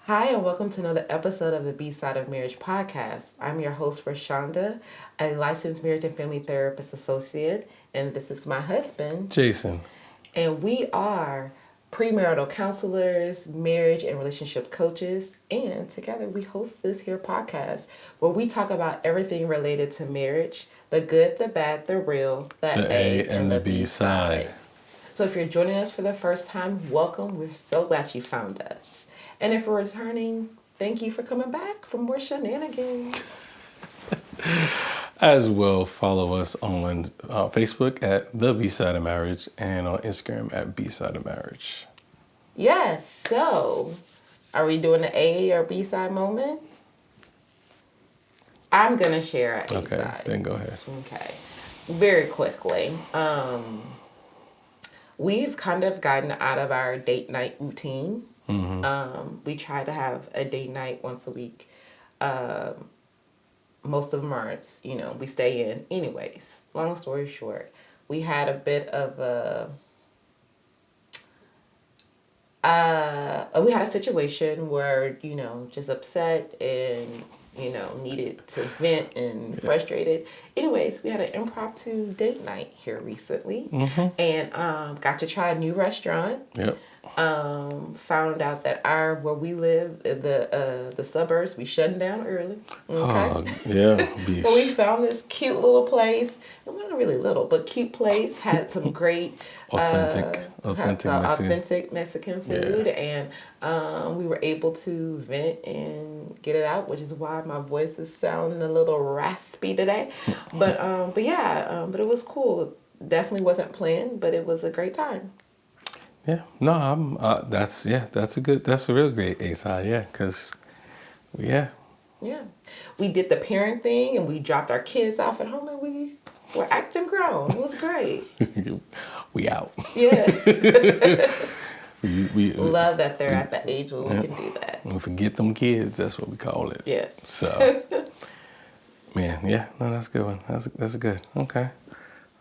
Hi, and welcome to another episode of the BSide of Marriage podcast. I'm your host, Rashonda, a licensed marriage and family therapist associate, and this is my husband, Jason. And we are premarital counselors, marriage and relationship coaches, and together we host this here podcast where we talk about everything related to marriage, the good, the bad, the real, the A and the B side. So if you're joining us for the first time, welcome. We're so glad you found us. And if we're returning, thank you for coming back for more shenanigans. As well, follow us on Facebook at the BSide of Marriage and on Instagram at BSide of Marriage. Yes. So, are we doing the A or B side moment? I'm gonna share an A side. Okay, then go ahead. Okay, very quickly. We've kind of gotten out of our date night routine. Mm-hmm. We try to have a date night once a week. Most of them aren't, we stay in. Anyways, long story short, we had a bit of we had a situation where, just upset and, needed to vent and frustrated. Anyways, we had an impromptu date night here recently and got to try a new restaurant. Yep. Found out that where we live, the suburbs, we shutting down early. Okay. Yeah. So we found this cute little place. It wasn't really little, but cute place. Had some great authentic Mexican food, and we were able to vent and get it out, which is why my voice is sounding a little raspy today. But it was cool. Definitely wasn't planned, but it was a great time. Yeah, no, that's a real great A side, yeah, because, yeah. Yeah. We did the parent thing, and we dropped our kids off at home, and we were acting grown. It was great. We out. Yeah. we love that they're at the age where we can do that. We forget them kids, that's what we call it. Yes. So, man, yeah, no, that's a good one. That's a good, okay.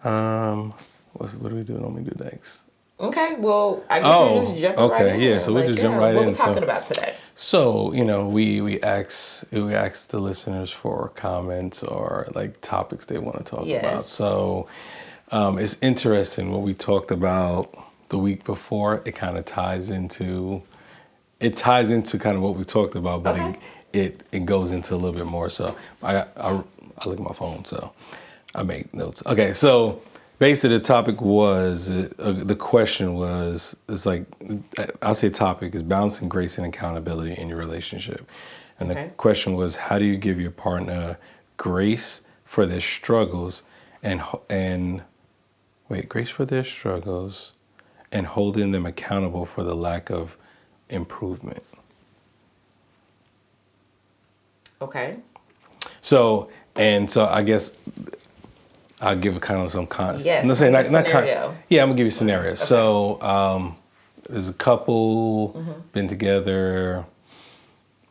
What do we do normally do next? Okay, well, I guess we'll just jump right in. Yeah, so we'll just jump right in. What we're talking about today. So, we ask the listeners for comments or like topics they want to talk about. So, it's interesting what we talked about the week before. It kind of ties into kind of what we talked about, but it goes into a little bit more. So, I look at my phone, so I make notes. Okay, so basically, the topic was, the question was, it's like, I'll say topic is balancing grace and accountability in your relationship. And the question was, how do you give your partner grace for their struggles grace for their struggles and holding them accountable for the lack of improvement? Okay. So I guess I'll give kind of some context. Yes, I'm gonna give you a scenario. Okay. So there's a couple been together.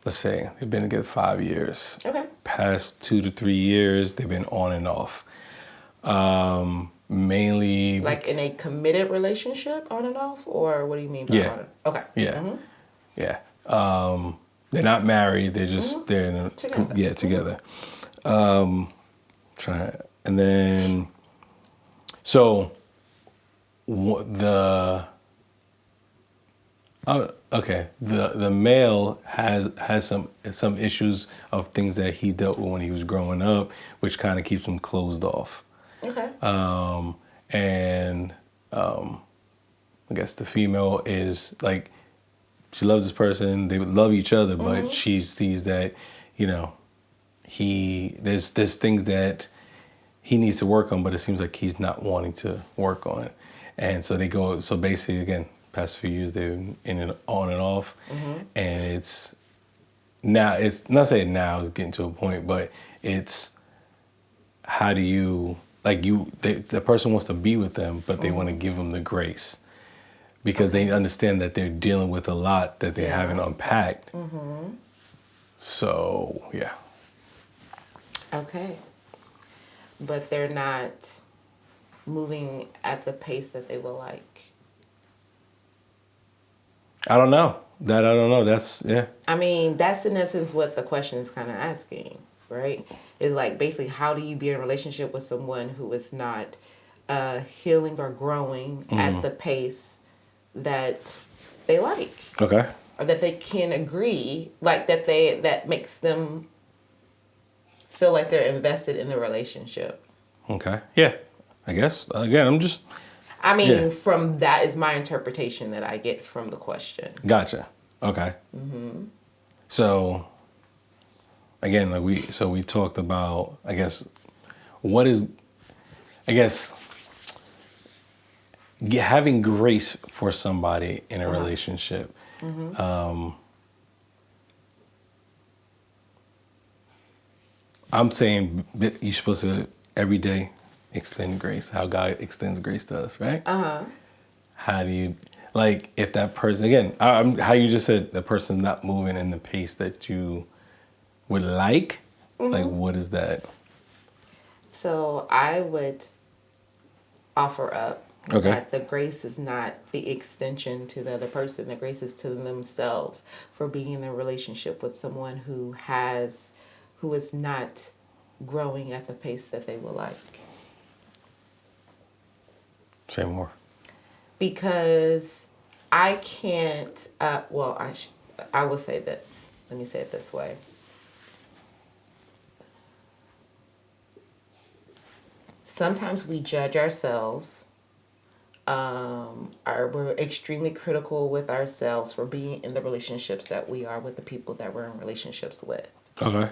Let's say they've been together 5 years. Okay. Past 2 to 3 years, they've been on and off. Mainly like in a committed relationship, on and off, or what do you mean by on and off? Okay. Yeah. Yeah. They're not married. They're just they're together. And then, so the male has some issues of things that he dealt with when he was growing up, which kind of keeps him closed off. Okay. I guess the female is like, she loves this person. They would love each other, but she sees that, there's things that he needs to work on, but it seems like he's not wanting to work on it. And so so basically, again, past few years, they've been in and on and off. And it's not saying now it's getting to a point, but it's, how do you, the person wants to be with them, but they want to give them the grace because they understand that they're dealing with a lot that they haven't unpacked. So, yeah. Okay. But they're not moving at the pace that they would like. I don't know. That I don't know. That's, yeah. I mean, that's in essence what the question is kind of asking, right? It's like basically how do you be in a relationship with someone who is not healing or growing at the pace that they like. Okay. Or that they can agree, like that makes them feel like they're invested in the relationship. Okay. Yeah. I guess, again, I'm just... I mean, from that is my interpretation that I get from the question. Gotcha. Okay. So, again, like we talked about, I guess, having grace for somebody in a relationship. I'm saying you're supposed to every day extend grace, how God extends grace to us, right? How do you, like, if that person, again, how you just said the person's not moving in the pace that you would like, like, what is that? So I would offer up that the grace is not the extension to the other person. The grace is to themselves for being in a relationship with someone who is not growing at the pace that they would like. Say more. Because I can't, I will say this. Let me say it this way. Sometimes we judge ourselves. We're extremely critical with ourselves for being in the relationships that we are with the people that we're in relationships with. Okay.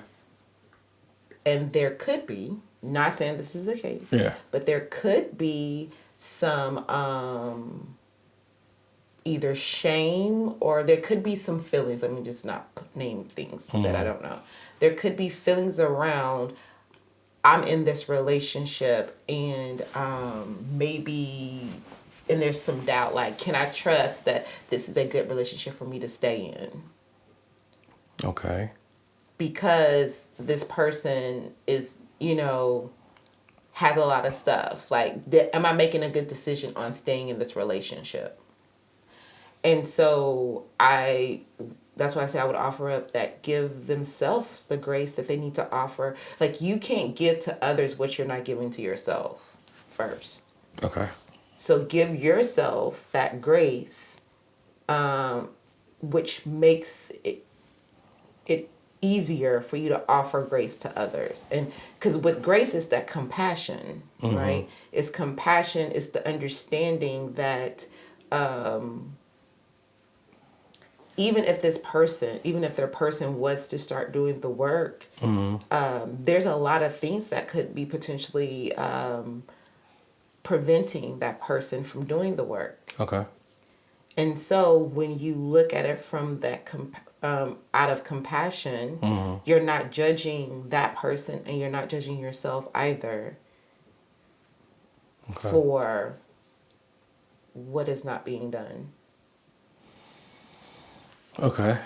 And there could be, not saying this is the case, but there could be some either shame or there could be some feelings. Let me just not name things that I don't know. There could be feelings around, I'm in this relationship and maybe, and there's some doubt, like, can I trust that this is a good relationship for me to stay in? Okay. Because this person is, has a lot of stuff. Like, am I making a good decision on staying in this relationship? And so that's why I say I would offer up that give themselves the grace that they need to offer. Like, you can't give to others what you're not giving to yourself first. Okay. So give yourself that grace, which makes it easier for you to offer grace to others. And because with grace is that compassion, right? It's compassion, it's the understanding that even if their person was to start doing the work, there's a lot of things that could be potentially preventing that person from doing the work. Okay. And so when you look at it from that out of compassion, you're not judging that person and you're not judging yourself either for what is not being done. Okay.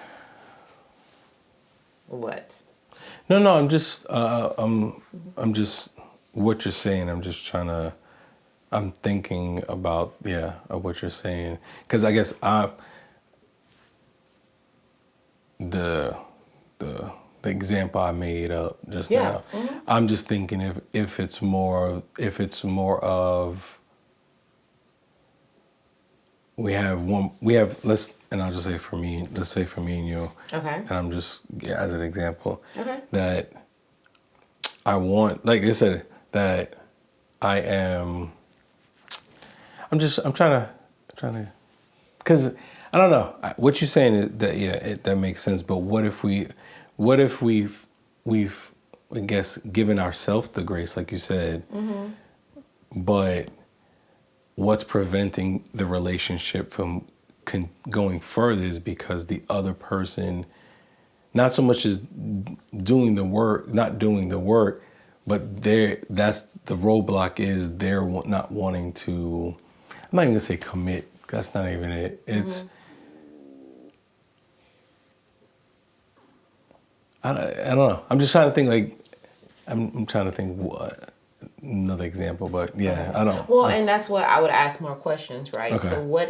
What? No, I'm just, I'm just, what you're saying, I'm thinking about, of what you're saying. Because I guess the example I made up just now, I'm just thinking if it's more of, and I'll just say let's say for me and you. Okay. And I'm just, as an example. Okay. That I want, like I said, that I'm trying to, because I don't know, what you're saying is that, that makes sense. But what if we've, I guess, given ourselves the grace, like you said, but what's preventing the relationship from going further is because the other person, not so much as not doing the work, but that's the roadblock is they're not wanting to, I'm not even gonna say commit, that's not even it. It's, I don't know. I'm just trying to think, like, I'm trying to think what, another example, but yeah, I don't. Well, and that's what I would ask more questions, right? Okay. So what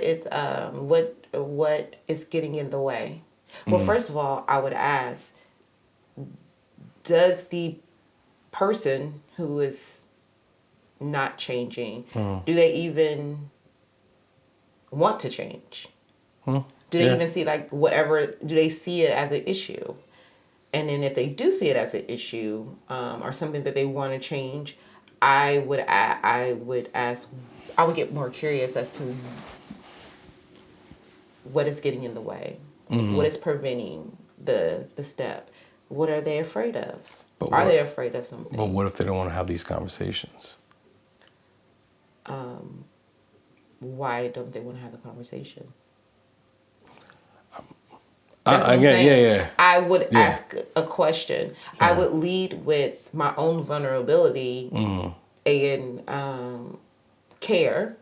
is getting in the way? Well, first of all, I would ask, does the person who is not changing, do they even want to change? Do they even see do they see it as an issue? And then if they do see it as an issue or something that they want to change, I would get more curious as to what is getting in the way, what is preventing the step, what are they afraid of? Are they afraid of something? But what if they don't want to have these conversations? Why don't they want to have the conversation? Yeah. I would ask a question. I would lead with my own vulnerability and care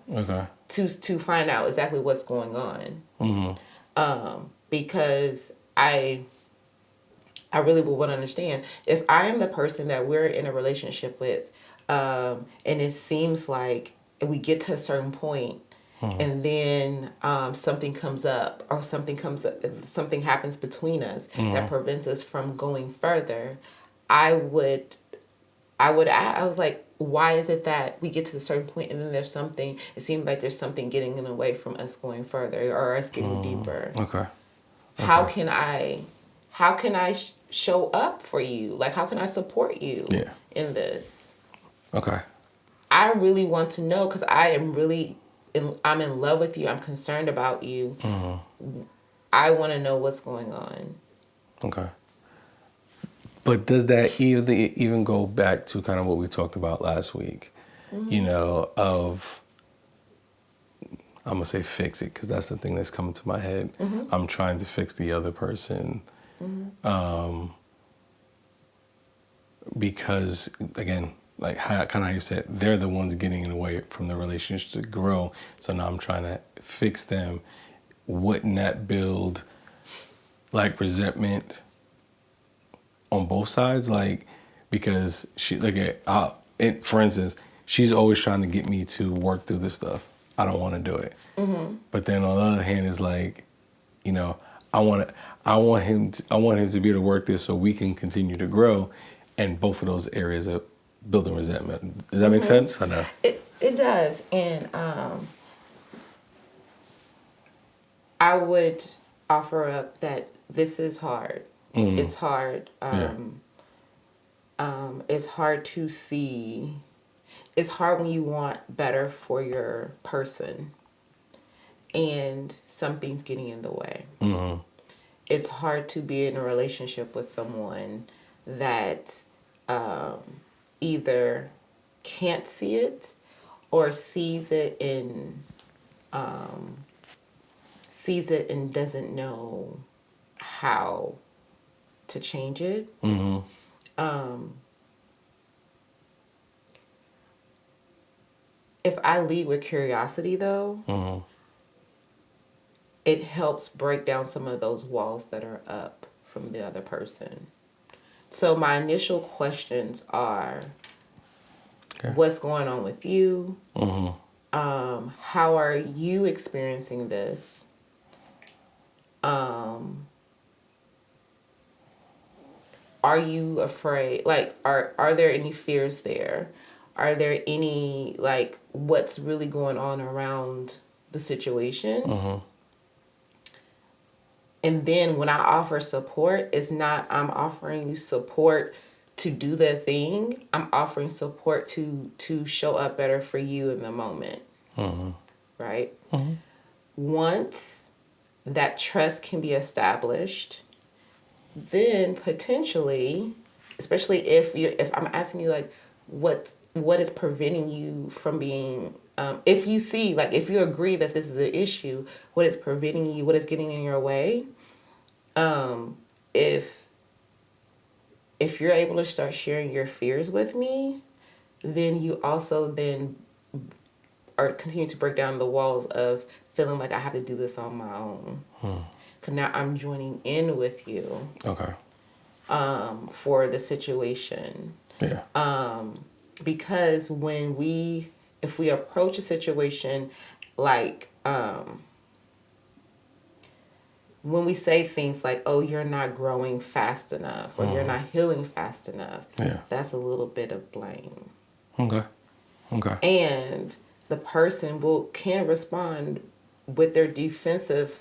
to find out exactly what's going on. Because I really would want to understand if I am the person that we're in a relationship with, and it seems like we get to a certain point. And then something comes up, or something happens between us that prevents us from going further. I was like, why is it that we get to a certain point and then it seems like there's something getting in the way from us going further or us getting deeper. Okay. How can I show up for you? Like, how can I support you in this? Okay. I really want to know, because I'm in love with you. I'm concerned about you. I want to know what's going on. Okay. But does that even go back to kind of what we talked about last week? You know, of, I'm going to say fix it, because that's the thing that's coming to my head. I'm trying to fix the other person. Because, again, like kind of how you said, they're the ones getting in the way from the relationship to grow. So now I'm trying to fix them. Wouldn't that build like resentment on both sides? Like, because for instance, she's always trying to get me to work through this stuff. I don't want to do it. But then on the other hand, it's like, you know, I want him to be able to work this so we can continue to grow. And both of those areas are building resentment. Does that make sense? I know. It does. And I would offer up that this is hard. It's hard. It's hard to see. It's hard when you want better for your person and something's getting in the way. It's hard to be in a relationship with someone that either can't see it or sees it and doesn't know how to change it. If I lead with curiosity, though, it helps break down some of those walls that are up from the other person. So my initial questions are, what's going on with you? How are you experiencing this? Are you afraid? Like, are there any fears there? Are there any, like, what's really going on around the situation? And then when I offer support, it's not I'm offering you support to do the thing. I'm offering support to show up better for you in the moment. Right? Once that trust can be established, then potentially, especially if I'm asking you, like, what is preventing you from being, if you see, like, if you agree that this is an issue, what is preventing you, what is getting in your way, if you're able to start sharing your fears with me, then you also then are continue to break down the walls of feeling like I have to do this on my own. Because now I'm joining in with you. Okay. For the situation. Yeah. because if we approach a situation like, when we say things like, oh, you're not growing fast enough, or you're not healing fast enough, that's a little bit of blame. Okay. And the person can respond with their defensive,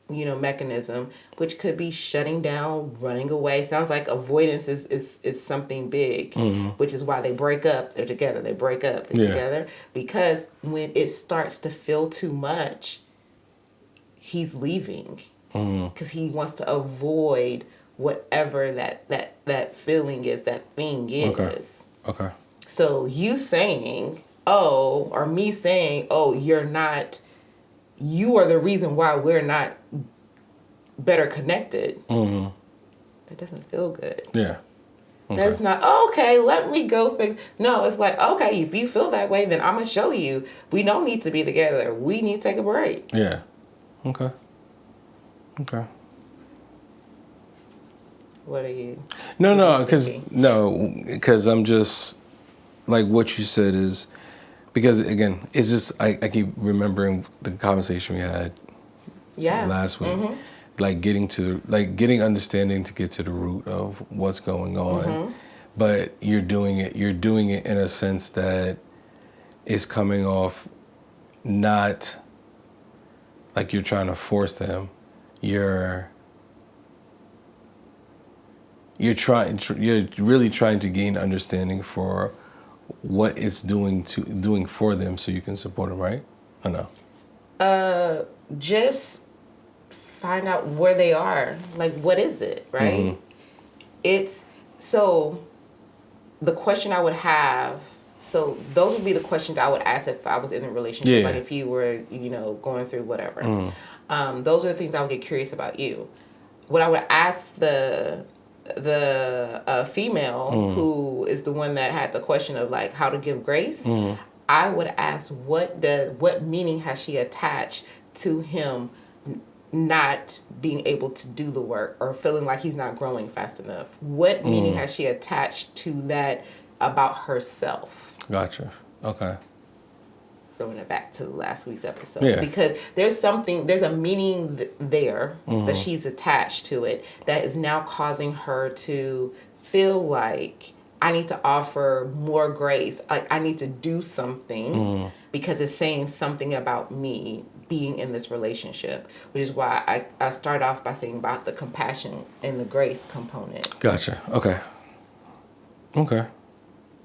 mechanism, which could be shutting down, running away. Sounds like avoidance is something big, which is why they break up. They're together. They break up. They're together. Because when it starts to feel too much, he's leaving because he wants to avoid whatever that feeling is, that thing is. Okay. So you saying, oh, or me saying, oh, you are the reason why we're not better connected. That doesn't feel good. Yeah. Okay. That's not, okay, let me go fix. No, it's like, okay, if you feel that way, then I'm going to show you. We don't need to be together. We need to take a break. Yeah. Okay. What are you? No, because I'm just, like what you said is, because again, it's just, I keep remembering the conversation we had last week. Like getting understanding to get to the root of what's going on. But you're doing it in a sense that is coming off not like you're trying to force them. You're really trying to gain understanding for what it's doing for them, so you can support them, right? Or no? Just find out where they are. Like, what is it, right? It's, so the question I would have, so those would be the questions I would ask if I was in a relationship, like if you were, going through whatever. Those are the things I would get curious about you. What I would ask the female who is the one that had the question of like how to give grace, I would ask what meaning has she attached to him not being able to do the work or feeling like he's not growing fast enough? What meaning has she attached to that about herself? Gotcha. Okay. Throwing it back to last week's episode, because there's a meaning there that she's attached to it that is now causing her to feel like I need to offer more grace. Like I need to do something because it's saying something about me being in this relationship, which is why I start off by saying about the compassion and the grace component. Gotcha. Okay.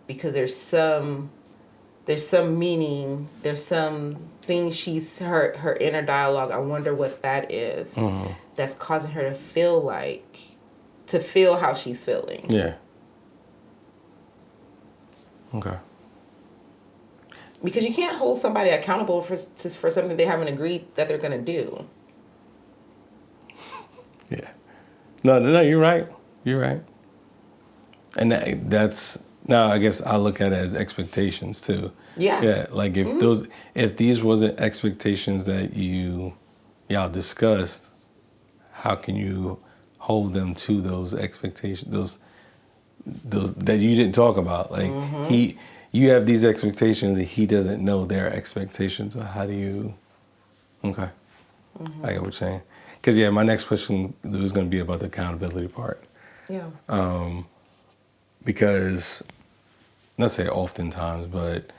Because there's some meaning, there's some thing her inner dialogue, I wonder what that is, that's causing her to feel how she's feeling. Yeah. Okay. Because you can't hold somebody accountable for something they haven't agreed that they're going to do. Yeah. No, you're right. And that's, now I guess I look at it as expectations too. Yeah. Yeah. Like if these wasn't expectations that y'all discussed, how can you hold them to those expectations? Those that you didn't talk about. Like you have these expectations and he doesn't know their expectations. So how do you? Okay. I get what you're saying. Because my next question was going to be about the accountability part. Yeah. Because, not say oftentimes, but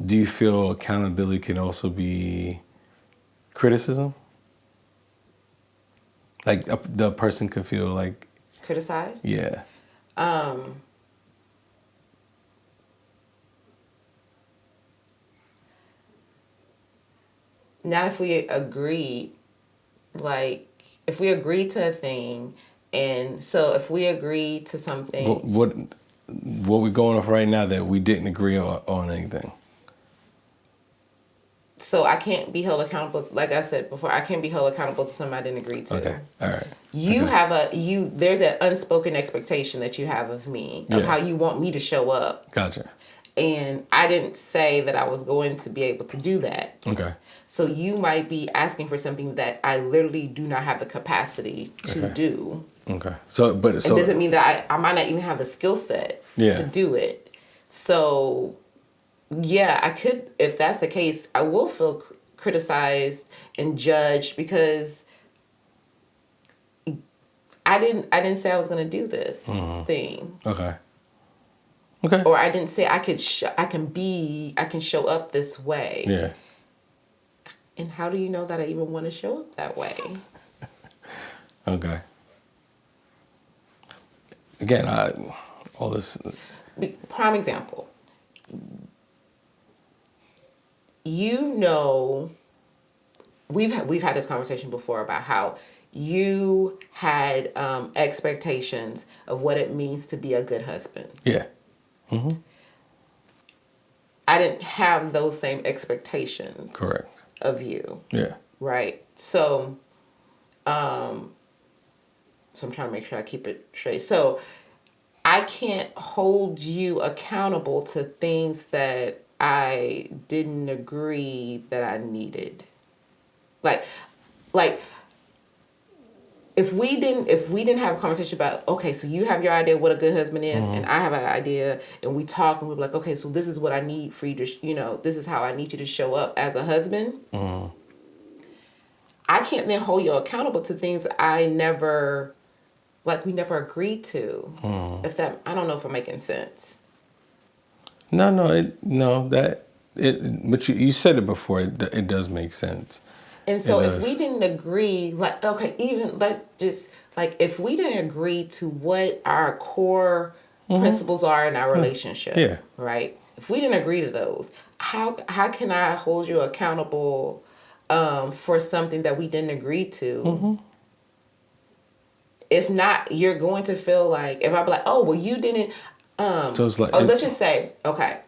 do you feel accountability can also be criticism? Like the person could feel like criticized? Yeah. Not if we agreed, like if we agreed to a thing, and so if we agreed to something. What we're going off right now that we didn't agree on anything. So I can't be held accountable. Like I said before, I can't be held accountable to something I didn't agree to. Okay, all right. There's an unspoken expectation that you have of me, of how you want me to show up. Gotcha. And I didn't say that I was going to be able to do that. Okay. So you might be asking for something that I literally do not have the capacity to do. Okay. So it doesn't mean that I might not even have the skill set to do it. So, yeah, I could, if that's the case, I will feel criticized and judged because I didn't say I was going to do this thing. Okay. Or I didn't say I can show up this way. Yeah. And how do you know that I even want to show up that way? Okay. Again, all this. Prime example. You know, we've had this conversation before about how you had expectations of what it means to be a good husband. Yeah. Mm-hmm. I didn't have those same expectations. Correct. Of you. Yeah. Right. So, so I'm trying to make sure I keep it straight. So, I can't hold you accountable to things that I didn't agree that I needed. Like if we didn't have a conversation about, okay, so you have your idea of what a good husband is, and I have an idea, and we talk, and we're like, okay, so this is what I need for you to, this is how I need you to show up as a husband. I can't then hold you accountable to things we never agreed to. If that, I don't know if I'm making sense. But you said it before. It does make sense. And so if we didn't agree, like, okay, even if we didn't agree to what our core principles are in our relationship, right? If we didn't agree to those, how can I hold you accountable for something that we didn't agree to? If not, you're going to feel like, if I be like, oh, well, you didn't, so it's like, let's just say, okay,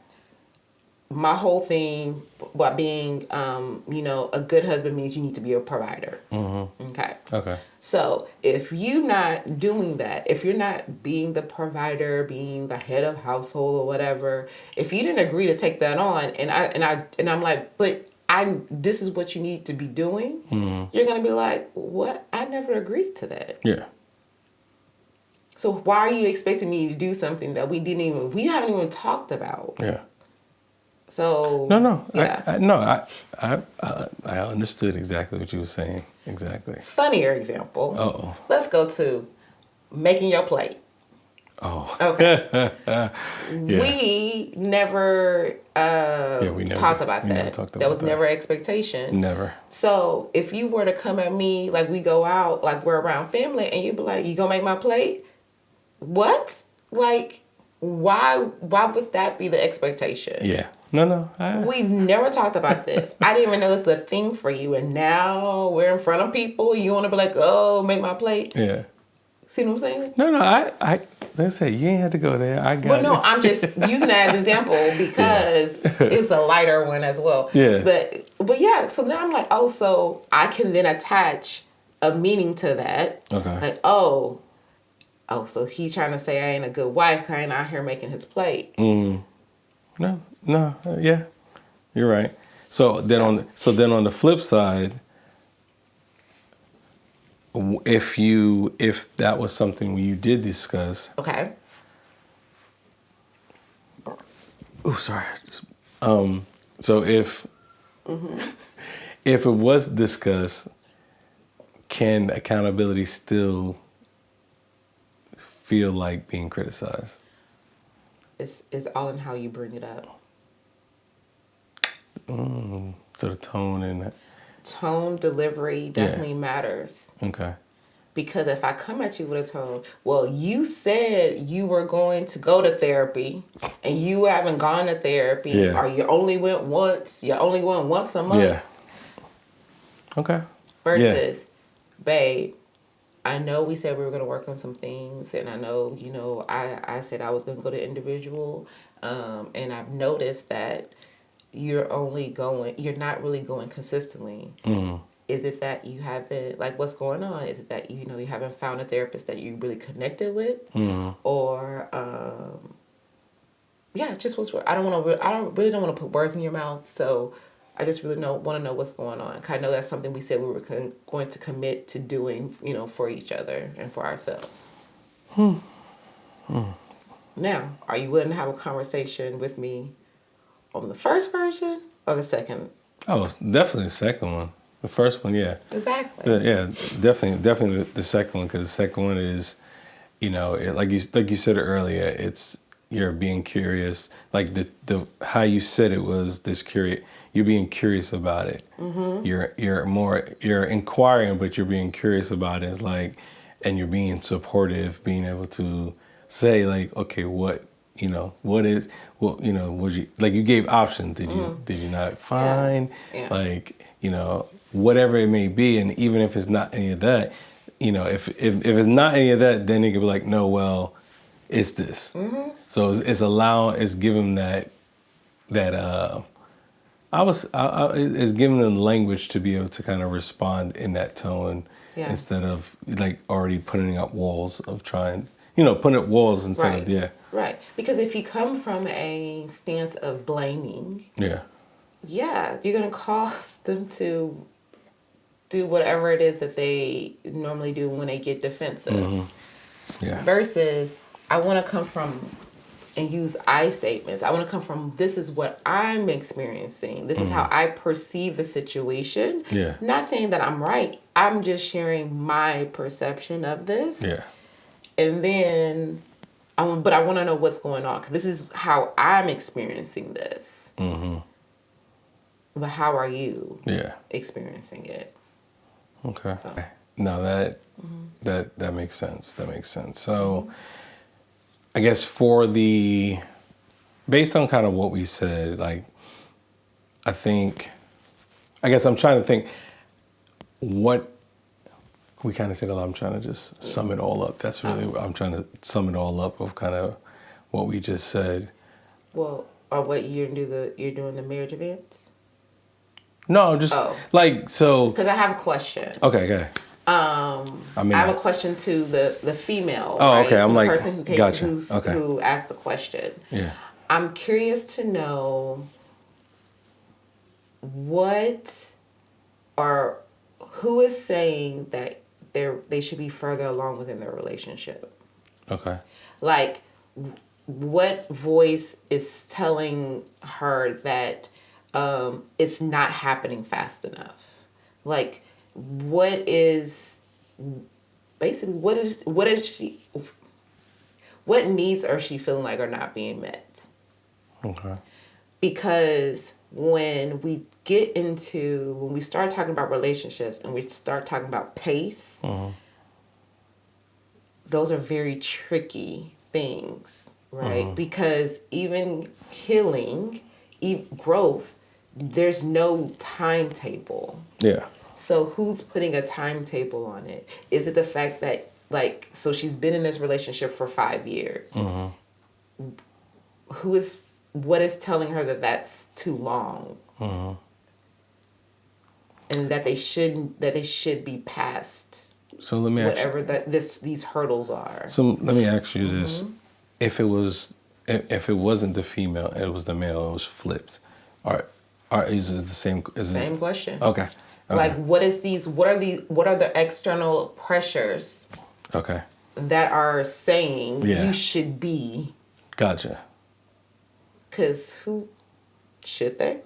my whole thing about being, a good husband means you need to be a provider. Okay. So if you're not doing that, if you're not being the provider, being the head of household or whatever, if you didn't agree to take that on, and I'm like, but this is what you need to be doing, you're gonna be like, what? I never agreed to that. Yeah. So why are you expecting me to do something that we haven't even talked about? Yeah. So yeah. I understood exactly what you were saying. Exactly. Funnier example. Uh-oh. Let's go to making your plate. Oh. Okay. Yeah. We never talked about that. Never talked about that was never expectation. Never. So if you were to come at me, like we go out, like we're around family, and you'd be like, you gonna make my plate? What? Like, why would that be the expectation? Yeah. No. We've never talked about this. I didn't even know this was a thing for you. And now we're in front of people. You want to be like, oh, make my plate? Yeah. See what I'm saying? No. Let's say you ain't had to go there. I got it. But no, I'm just using that as an example because it's a lighter one as well. Yeah. But yeah, so now I'm like, oh, so I can then attach a meaning to that. Okay. Like, oh, so he's trying to say I ain't a good wife because I ain't out here making his plate. No, yeah, you're right. So then on the flip side, if that was something you did discuss, okay. Oh, sorry. So if it was discussed, can accountability still feel like being criticized? It's all in how you bring it up. So the tone and tone, delivery definitely matters. Okay. Because if I come at you with a tone, well, you said you were going to go to therapy and you haven't gone to therapy, or you only went once, a month. Yeah. Okay. Versus, babe, I know we said we were going to work on some things, and I know, I said I was going to go to individual, and I've noticed that you're not really going consistently. Is it that you haven't, like, what's going on? Is it that, you haven't found a therapist that you really connected with? Or, just what's, I really don't want to put words in your mouth. So I just really want to know what's going on. 'Cause I know that's something we said we were going to commit to doing, for each other and for ourselves. Now, are you willing to have a conversation with me on the first version or the second? Oh, it's definitely the second one. The first one, yeah. Exactly. Yeah, definitely the second one, because the second one is, like you said earlier, it's you're being curious. Like the how you said it was this curious. You're being curious about it. Mm-hmm. You're inquiring, but you're being curious about it. It's like, and you're being supportive, being able to say like, okay, what is, was you, like, you gave options. Did you not find, Yeah. like, whatever it may be, and even if it's not any of that, if it's not any of that, then it could be like, no, well, it's this. Mm-hmm. So it's giving that it's giving them language to be able to kind of respond in that tone, instead of like already putting up walls of trying, putting up walls instead of Right. Because if you come from a stance of blaming, you're gonna cause them to do whatever it is that they normally do when they get defensive. Mm-hmm. Yeah. Versus, I want to come from and use I statements. I want to come from, this is what I'm experiencing. This is how I perceive the situation. Yeah. Not saying that I'm right. I'm just sharing my perception of this. Yeah. And then, but I want to know what's going on, because this is how I'm experiencing this. Mm-hmm. But how are you experiencing it? Okay. So. No, that makes sense. That makes sense. So, I guess based on kind of what we said, like, I guess I'm trying to think what we kind of said a lot. I'm trying to just sum it all up. That's really, I'm trying to sum it all up of kind of what we just said. Well, or what you're doing the marriage events? No, just like, so. Because I have a question. Okay. I have a question to the female. Oh, right? okay. I'm to like, the person who asked the question. Yeah. I'm curious to know who is saying that they should be further along within their relationship. Okay. Like, what voice is telling her that it's not happening fast enough? Like, what needs are she feeling like are not being met? Okay. Because when we start talking about relationships and we start talking about pace, those are very tricky things, right? Because even healing, growth, there's no timetable. Yeah. So who's putting a timetable on it? Is it the fact that, like, so she's been in this relationship for 5 years? Mm-hmm. What is telling her that that's too long? Mm-hmm. And that they should be past. So let me whatever these hurdles are. So let me ask you this: if it wasn't the female, it was the male, it was flipped. Is it the same? Same question. Okay. Like, what are the external pressures? Okay. That are saying you should be. Gotcha. Because who should they?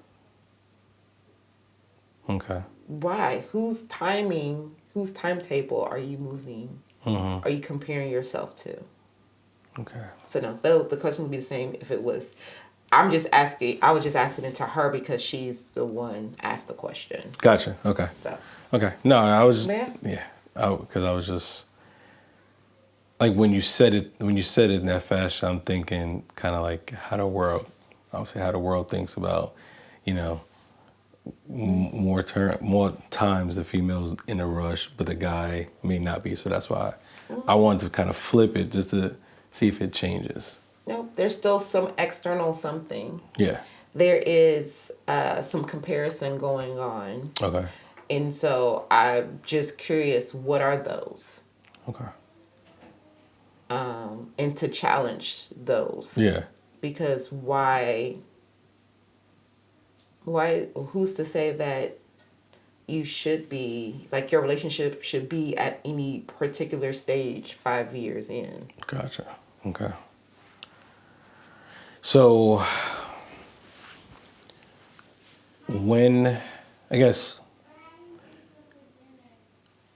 Okay. Why? Whose timetable are you moving? Mm-hmm. Are you comparing yourself to? Okay. So no, the question would be the same if it was. I was just asking it to her because she's the one asked the question. Gotcha. Okay. So. Okay. No, I was just, because I was just, like, when you said it in that fashion, I'm thinking kind of like how the world thinks about, more times the female's in a rush, but the guy may not be. So that's why I wanted to kind of flip it just to see if it changes. No, there's still some external something. Yeah. There is some comparison going on. Okay. And so I'm just curious, what are those? Okay. And to challenge those. Yeah. Because why, who's to say that you should be, like, your relationship should be at any particular stage 5 years in? Gotcha. Okay. So when, I guess,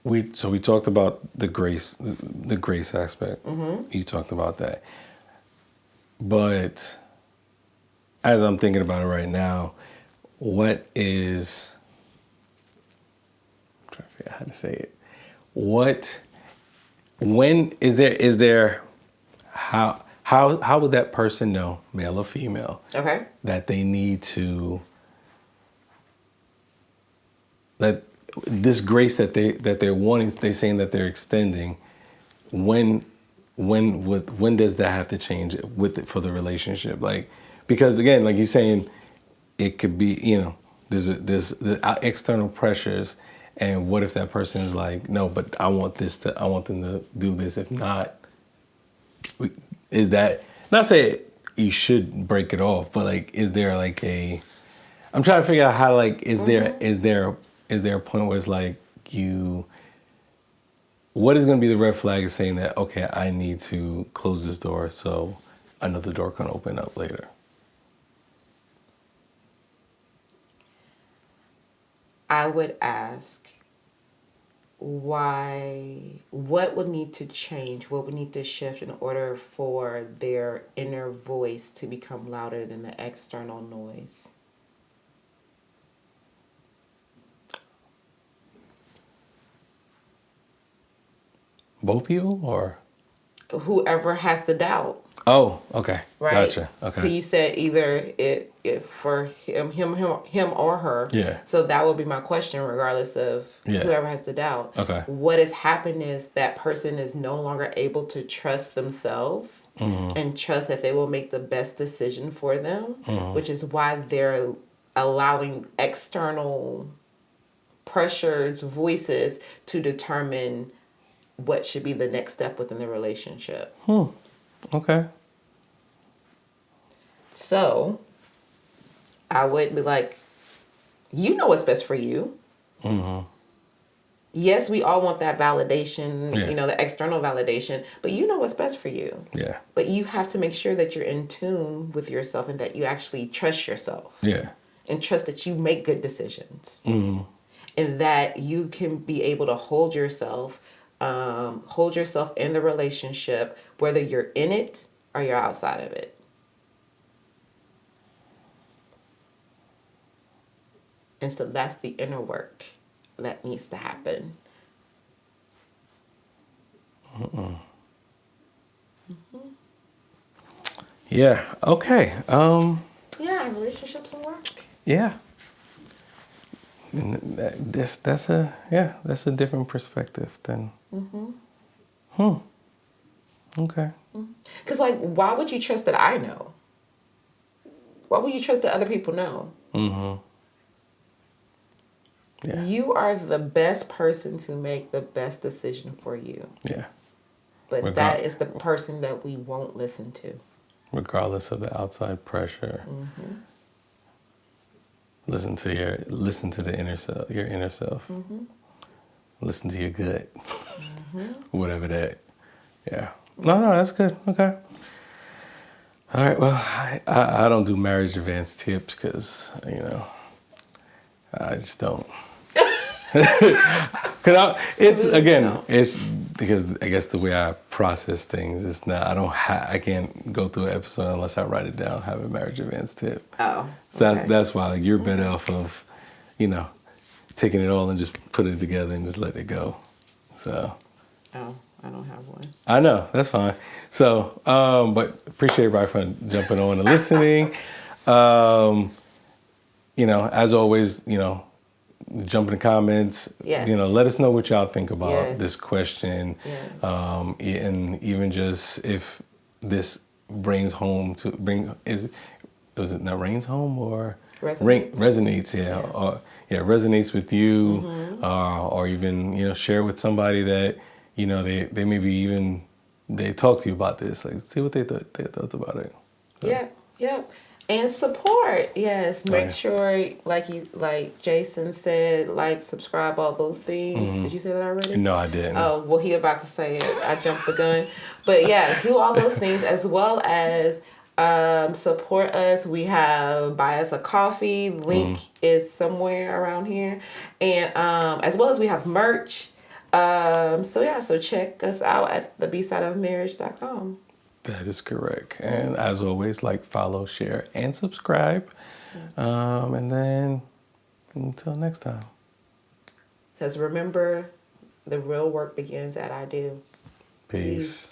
we talked about the grace aspect. Mm-hmm. You talked about that. But as I'm thinking about it right now, I'm trying to figure out how to say it. How would that person know, male or female, Okay. that they need to, that this grace that they're wanting, they're saying that they're extending, when does that have to change with it for the relationship? Like, because again, like you're saying, it could be, there's the external pressures, and what if that person is like, no, but I want them to do this. If not, is that, not say you should break it off, but like, is there like I'm trying to figure out how, like, is there a point where it's like what is going to be the red flag saying that, okay, I need to close this door so another door can open up later? I would ask what would need to change, what would need to shift in order for their inner voice to become louder than the external noise. Both people, or whoever has the doubt? Oh, okay. Right? Gotcha. Okay. So you said either it for him or her. Yeah. So that would be my question, regardless of whoever has the doubt. Okay. What has happened is that person is no longer able to trust themselves and trust that they will make the best decision for them, which is why they're allowing external pressures, voices to determine what should be the next step within the relationship. Okay. So, I would be like, you know what's best for you. Mm-hmm. Yes, we all want that validation, the external validation, but you know what's best for you. Yeah. But you have to make sure that you're in tune with yourself and that you actually trust yourself. Yeah. And trust that you make good decisions. Mm-hmm. And that you can be able to hold yourself in the relationship, whether you're in it or you're outside of it. And so that's the inner work that needs to happen. Yeah. Okay. Yeah, relationships and work. Yeah. That's a different perspective than. Okay. Because, why would you trust that I know? Why would you trust that other people know? Yeah. You are the best person to make the best decision for you. Yeah. But that is the person that we won't listen to. Regardless of the outside pressure. Listen to the inner self, your inner self. Listen to your gut. Whatever that. Yeah. No, that's good. Okay. All right. Well, I don't do marriage advance tips because, I just don't. It's because I guess the way I process things is not. I can't go through an episode unless I write it down. Have a marriage advance tip. Oh. So okay. that's why you're better off of, taking it all and just put it together and just let it go. So. Oh, I don't have one. I know, that's fine. So, but appreciate everybody for jumping on and listening. As always, jump in the comments. Yes. Let us know what y'all think about this question. Yes. And even just if this brings home was it not rings home or resonates? Resonates with you, or even share with somebody that they maybe even they talk to you about this. Like, see what they thought about it. So. Yeah. And support, yes. Make sure, like Jason said, subscribe, all those things. Did you say that already? No, I didn't. Oh, well, he about to say it. I jumped the gun. But yeah, do all those things, as well as Support us. We have buy us a coffee. Link is somewhere around here. And as well as we have merch. So check us out at the BSideofMarriage.com. That is correct. And as always, like, follow, share, and subscribe. And then until next time. Because remember, the real work begins at I do. Peace.